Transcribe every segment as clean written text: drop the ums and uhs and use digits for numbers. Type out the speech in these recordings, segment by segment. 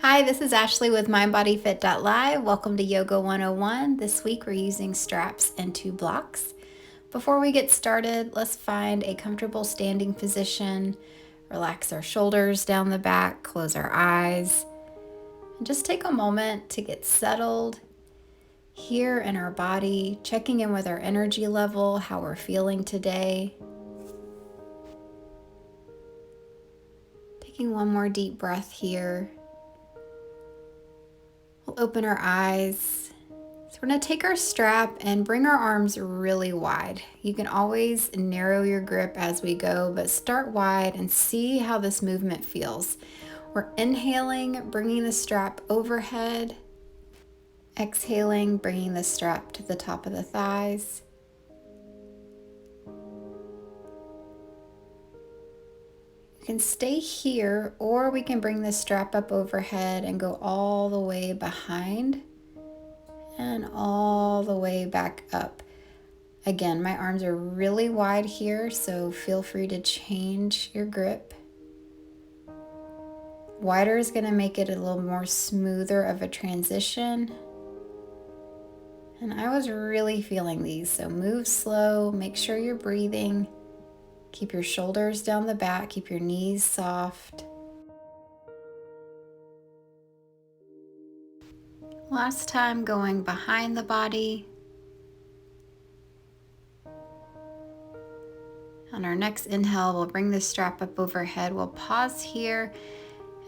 Hi, this is Ashley with MindBodyFit.live. Welcome to Yoga 101. This week we're using straps and 2 blocks. Before we get started, let's find a comfortable standing position, relax our shoulders down the back, close our eyes, and just take a moment to get settled here in our body, checking in with our energy level, how we're feeling today. Taking one more deep breath here. We'll open our eyes. So we're going to take our strap and bring our arms really wide. You can always narrow your grip as we go, but start wide and see how this movement feels. We're inhaling, bringing the strap overhead. Exhaling, bringing the strap to the top of the thighs. You can stay here, or we can bring the strap up overhead and go all the way behind and all the way back up. Again, my arms are really wide here, so feel free to change your grip. Wider is going to make it a little more smoother of a transition. And I was really feeling these, so move slow, make sure you're breathing. Keep your shoulders down the back, keep your knees soft. Last time, going behind the body. On our next inhale, we'll bring the strap up overhead. We'll pause here,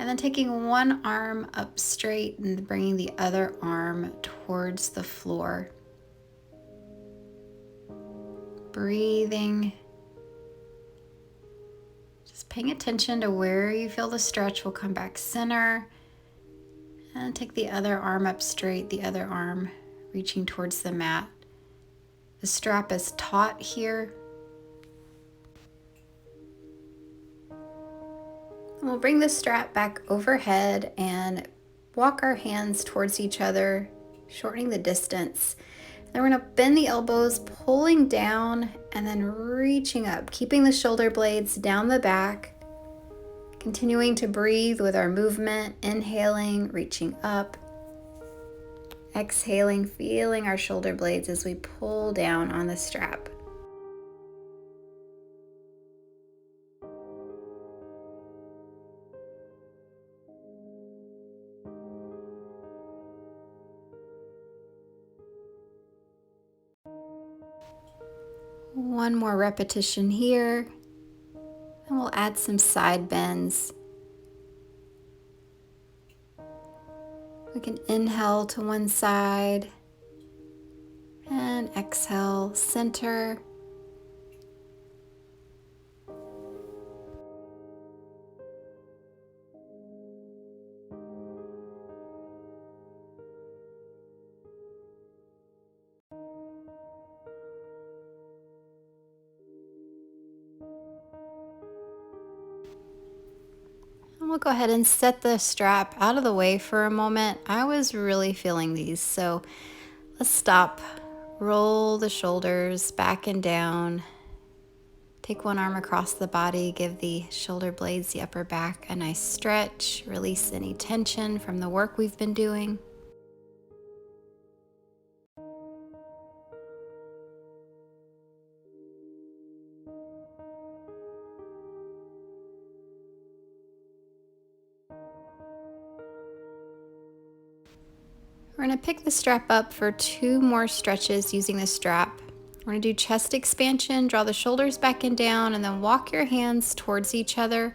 and then taking one arm up straight and bringing the other arm towards the floor. Breathing. Just paying attention to where you feel the stretch. We'll come back center and take the other arm up straight, the other arm reaching towards the mat. The strap is taut here. And we'll bring the strap back overhead and walk our hands towards each other, shortening the distance. Then we're going to bend the elbows, pulling down and then reaching up, keeping the shoulder blades down the back, continuing to breathe with our movement, inhaling, reaching up, exhaling, feeling our shoulder blades as we pull down on the strap. One more repetition here, and we'll add some side bends. We can inhale to one side and exhale, center. And we'll go ahead and set the strap out of the way for a moment. I was really feeling these, so let's stop. Roll the shoulders back and down. Take one arm across the body, give the shoulder blades, the upper back a nice stretch. Release any tension from the work we've been doing. We're going to pick the strap up for 2 more stretches using the strap. We're going to do chest expansion, draw the shoulders back and down, and then walk your hands towards each other.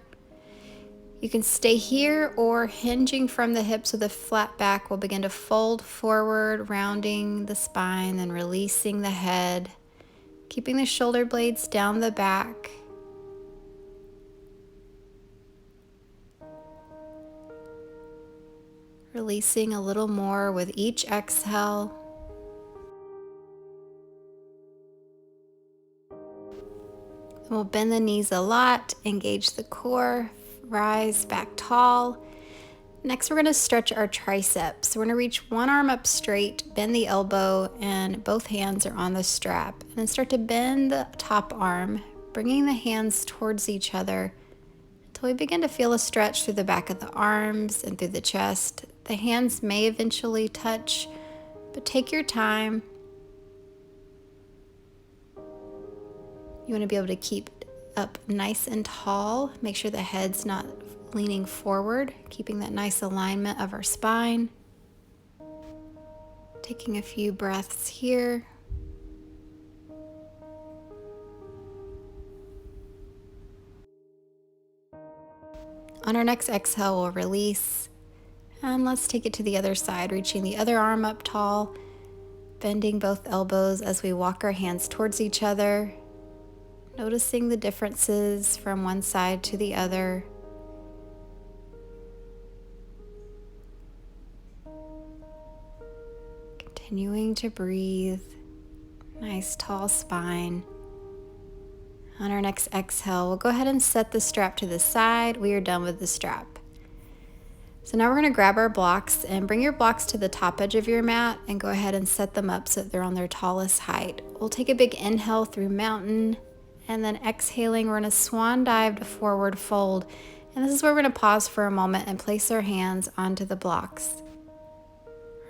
You can stay here, or hinging from the hips with a flat back, we'll begin to fold forward, rounding the spine, then releasing the head, keeping the shoulder blades down the back. Releasing a little more with each exhale. We'll bend the knees a lot, engage the core, rise back tall. Next, we're going to stretch our triceps. We're going to reach one arm up straight, bend the elbow, and both hands are on the strap. And then start to bend the top arm, bringing the hands towards each other till we begin to feel a stretch through the back of the arms and through the chest. The hands may eventually touch, but take your time. You want to be able to keep up nice and tall. Make sure the head's not leaning forward, keeping that nice alignment of our spine. Taking a few breaths here. On our next exhale, we'll release. And let's take it to the other side, reaching the other arm up tall, bending both elbows as we walk our hands towards each other, noticing the differences from one side to the other. Continuing to breathe, nice tall spine. On our next exhale, we'll go ahead and set the strap to the side. We are done with the strap. So now we're going to grab our blocks and bring your blocks to the top edge of your mat and go ahead and set them up so that they're on their tallest height. We'll take a big inhale through mountain, and then exhaling, we're going to swan dive to forward fold. And this is where we're going to pause for a moment and place our hands onto the blocks.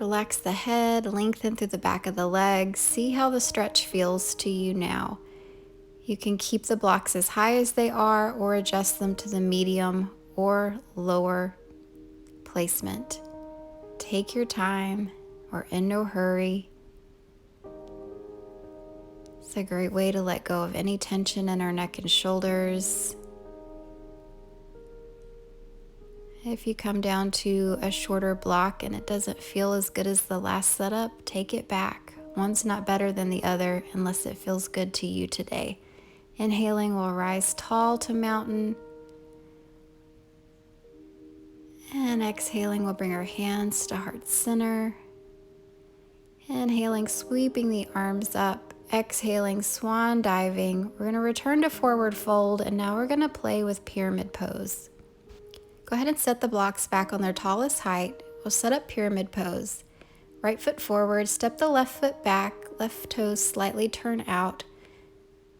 Relax the head, lengthen through the back of the legs. See how the stretch feels to you now. You can keep the blocks as high as they are or adjust them to the medium or lower placement. Take your time. We're in no hurry. It's a great way to let go of any tension in our neck and shoulders. If you come down to a shorter block and it doesn't feel as good as the last setup, take it back. One's not better than the other unless it feels good to you today. Inhaling, we'll rise tall to mountain. And exhaling, we'll bring our hands to heart center. Inhaling, sweeping the arms up. Exhaling, swan diving. We're going to return to forward fold, and now we're going to play with pyramid pose. Go ahead and set the blocks back on their tallest height. We'll set up pyramid pose. Right foot forward, step the left foot back, left toes slightly turn out.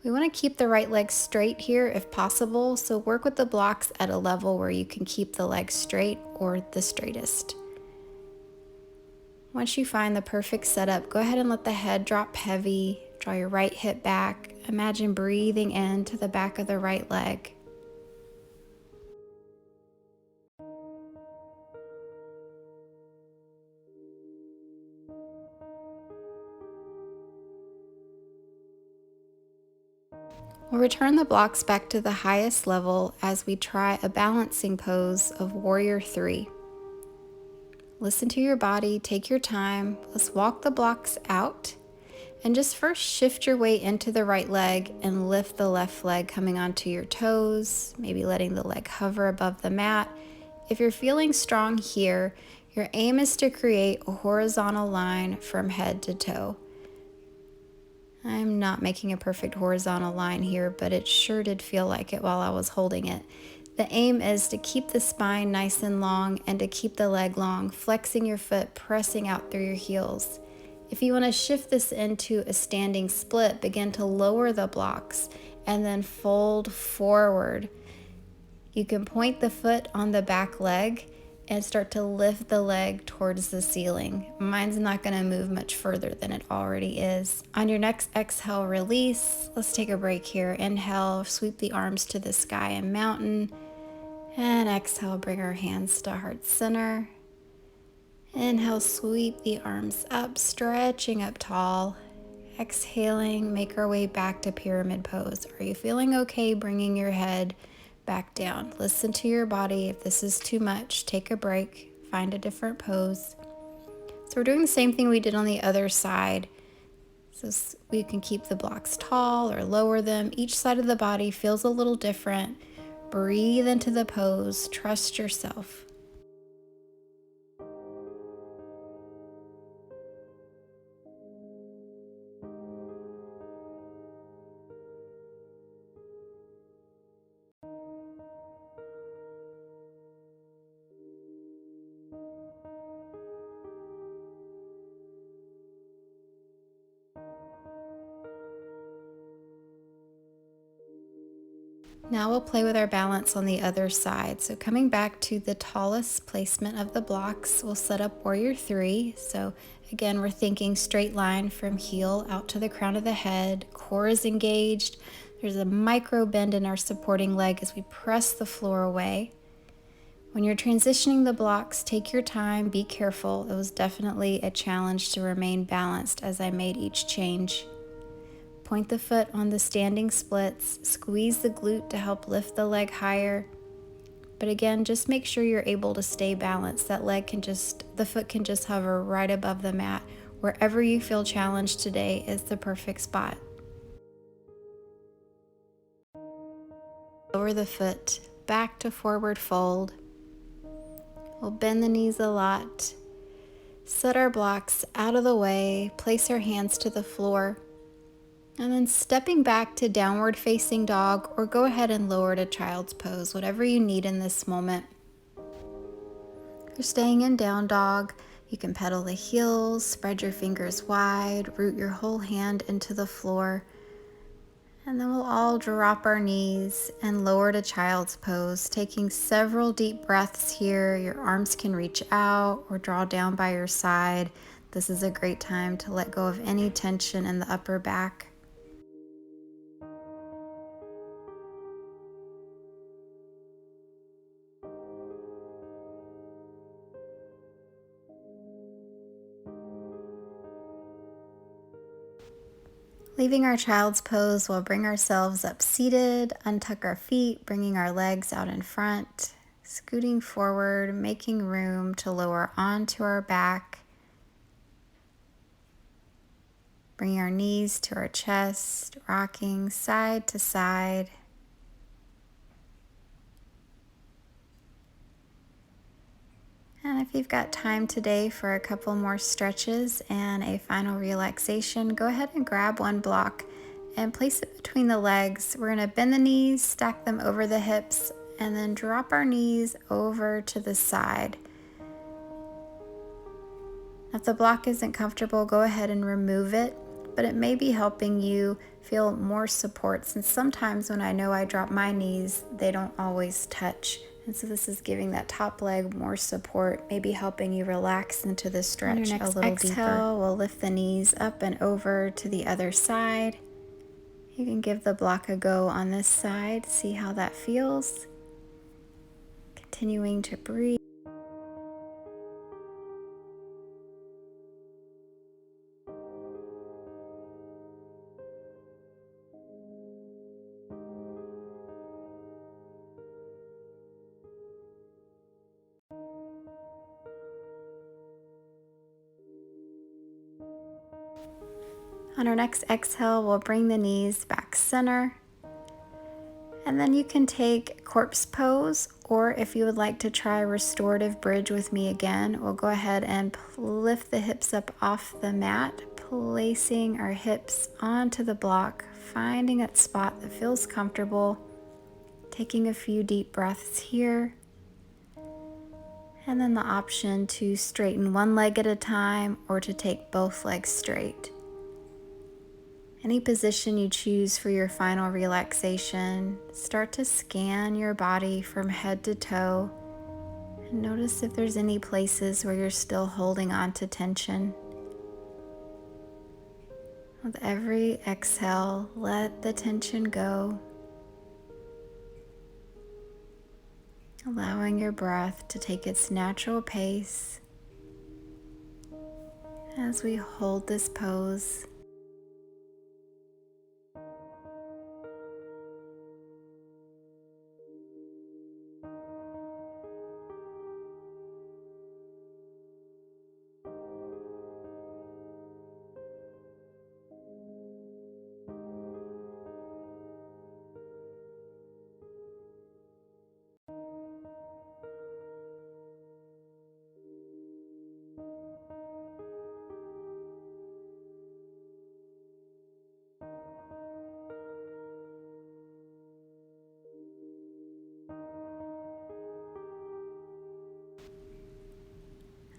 We want to keep the right leg straight here if possible, so work with the blocks at a level where you can keep the leg straight or the straightest. Once you find the perfect setup, go ahead and let the head drop heavy. Draw your right hip back. Imagine breathing into the back of the right leg. We'll return the blocks back to the highest level as we try a balancing pose of Warrior 3. Listen to your body, take your time. Let's walk the blocks out and just first shift your weight into the right leg and lift the left leg coming onto your toes, maybe letting the leg hover above the mat. If you're feeling strong here, your aim is to create a horizontal line from head to toe. I'm not making a perfect horizontal line here, but it sure did feel like it while I was holding it. The aim is to keep the spine nice and long and to keep the leg long, flexing your foot, pressing out through your heels. If you want to shift this into a standing split, begin to lower the blocks and then fold forward. You can point the foot on the back leg and start to lift the leg towards the ceiling. Mine's not going to move much further than it already is. On your next exhale, release. Let's take a break here. Inhale, sweep the arms to the sky and mountain. And exhale, bring our hands to heart center. Inhale, sweep the arms up, stretching up tall. Exhaling, make our way back to pyramid pose. Are you feeling okay bringing your head back down? Listen to your body. If this is too much, take a break, find a different pose. So we're doing the same thing we did on the other side. So we can keep the blocks tall or lower them. Each side of the body feels a little different. Breathe into the pose. Trust yourself. Now we'll play with our balance on the other side. So coming back to the tallest placement of the blocks, we'll set up warrior three. So again, we're thinking straight line from heel out to the crown of the head. Core is engaged. There's a micro bend in our supporting leg as we press the floor away. When you're transitioning the blocks, take your time, be careful. It was definitely a challenge to remain balanced as I made each change. Point the foot on the standing splits, squeeze the glute to help lift the leg higher. But again, just make sure you're able to stay balanced. The foot can just hover right above the mat. Wherever you feel challenged today is the perfect spot. Lower the foot back to forward fold. We'll bend the knees a lot. Set our blocks out of the way, place our hands to the floor. And then stepping back to downward facing dog, or go ahead and lower to child's pose, whatever you need in this moment. If you're staying in down dog, you can pedal the heels, spread your fingers wide, root your whole hand into the floor. And then we'll all drop our knees and lower to child's pose, taking several deep breaths here. Your arms can reach out or draw down by your side. This is a great time to let go of any tension in the upper back. Leaving our child's pose, we'll bring ourselves up seated, untuck our feet, bringing our legs out in front, scooting forward, making room to lower onto our back, bringing our knees to our chest, rocking side to side. And if you've got time today for a couple more stretches and a final relaxation, go ahead and grab one block and place it between the legs. We're going to bend the knees, stack them over the hips, and then drop our knees over to the side. If the block isn't comfortable, go ahead and remove it, but it may be helping you feel more support, since sometimes when I know I drop my knees, they don't always touch. And so this is giving that top leg more support, maybe helping you relax into the stretch a little deeper. We'll lift the knees up and over to the other side. You can give the block a go on this side, see how that feels. Continuing to breathe. On our next exhale, we'll bring the knees back center. And then you can take corpse pose, or if you would like to try restorative bridge with me again, we'll go ahead and lift the hips up off the mat, placing our hips onto the block, finding that spot that feels comfortable, taking a few deep breaths here. And then the option to straighten one leg at a time or to take both legs straight. Any position you choose for your final relaxation, start to scan your body from head to toe and notice if there's any places where you're still holding on to tension. With every exhale, let the tension go, allowing your breath to take its natural pace as we hold this pose.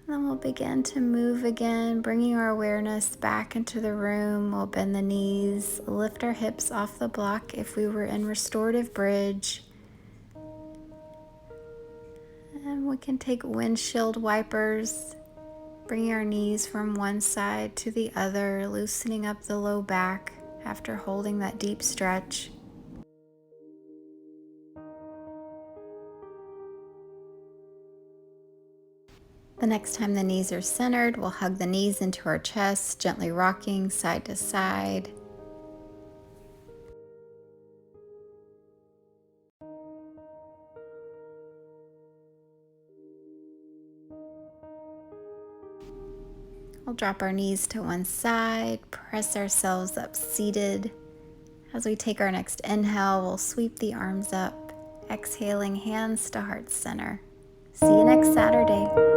Then we'll begin to move again, bringing our awareness back into the room. We'll bend the knees, lift our hips off the block if we were in restorative bridge. And we can take windshield wipers, bringing our knees from one side to the other, loosening up the low back after holding that deep stretch. The next time the knees are centered, we'll hug the knees into our chest, gently rocking side to side. We'll drop our knees to one side, press ourselves up seated. As we take our next inhale, we'll sweep the arms up, exhaling hands to heart center. See you next Saturday.